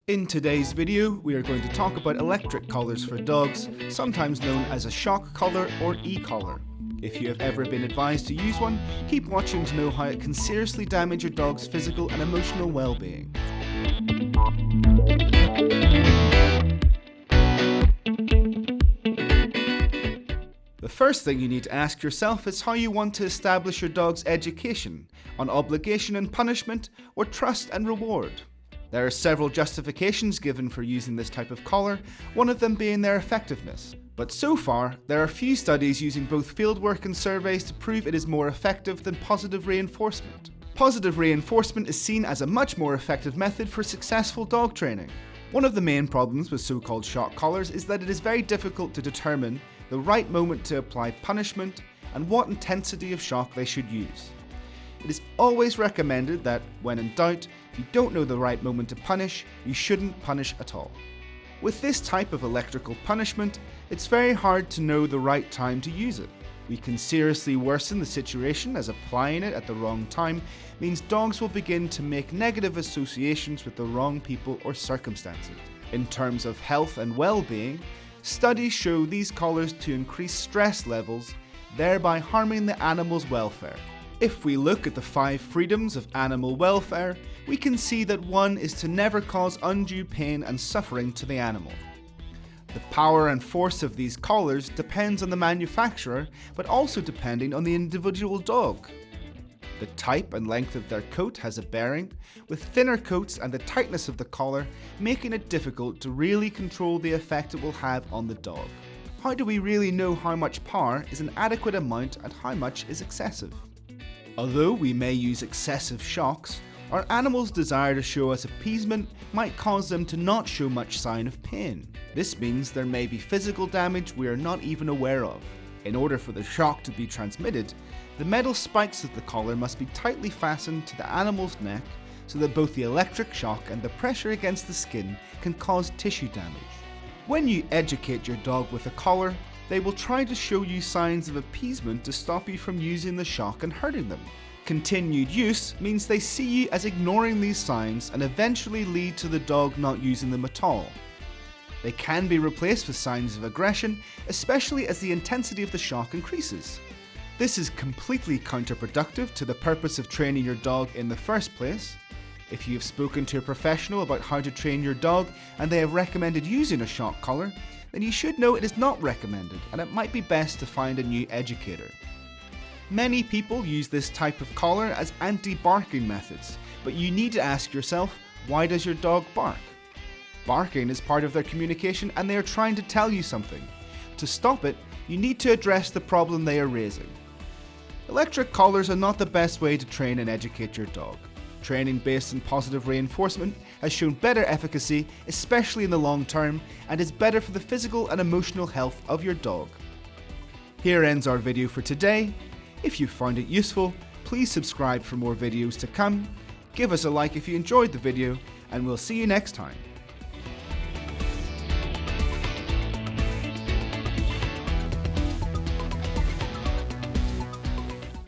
In today's video, we are going to talk about electric collars for dogs, sometimes known as a shock collar or e-collar. If you have ever been advised to use one, keep watching to know how it can seriously damage your dog's physical and emotional well-being. The first thing you need to ask yourself is how you want to establish your dog's education, on obligation and punishment, or trust and reward. There are several justifications given for using this type of collar, one of them being their effectiveness. But so far, there are few studies using both fieldwork and surveys to prove it is more effective than positive reinforcement. Positive reinforcement is seen as a much more effective method for successful dog training. One of the main problems with so-called shock collars is that it is very difficult to determine the right moment to apply punishment and what intensity of shock they should use. It is always recommended that, when in doubt, if you don't know the right moment to punish, you shouldn't punish at all. With this type of electrical punishment, it's very hard to know the right time to use it. We can seriously worsen the situation as applying it at the wrong time means dogs will begin to make negative associations with the wrong people or circumstances. In terms of health and well-being, studies show these collars to increase stress levels, thereby harming the animal's welfare. If we look at the 5 freedoms of animal welfare, we can see that one is to never cause undue pain and suffering to the animal. The power and force of these collars depends on the manufacturer, but also depending on the individual dog. The type and length of their coat has a bearing, with thinner coats and the tightness of the collar making it difficult to really control the effect it will have on the dog. How do we really know how much power is an adequate amount and how much is excessive? Although we may use excessive shocks, our animals' desire to show us appeasement might cause them to not show much sign of pain. This means there may be physical damage we are not even aware of. In order for the shock to be transmitted, the metal spikes of the collar must be tightly fastened to the animal's neck so that both the electric shock and the pressure against the skin can cause tissue damage. When you educate your dog with a collar, they will try to show you signs of appeasement to stop you from using the shock and hurting them. Continued use means they see you as ignoring these signs and eventually lead to the dog not using them at all. They can be replaced with signs of aggression, especially as the intensity of the shock increases. This is completely counterproductive to the purpose of training your dog in the first place. If you have spoken to a professional about how to train your dog and they have recommended using a shock collar, then you should know it is not recommended and it might be best to find a new educator. Many people use this type of collar as anti-barking methods, but you need to ask yourself, why does your dog bark? Barking is part of their communication and they are trying to tell you something. To stop it, you need to address the problem they are raising. Electric collars are not the best way to train and educate your dog. Training based on positive reinforcement has shown better efficacy, especially in the long term, and is better for the physical and emotional health of your dog. Here ends our video for today. If you found it useful, please subscribe for more videos to come, give us a like if you enjoyed the video, and we'll see you next time.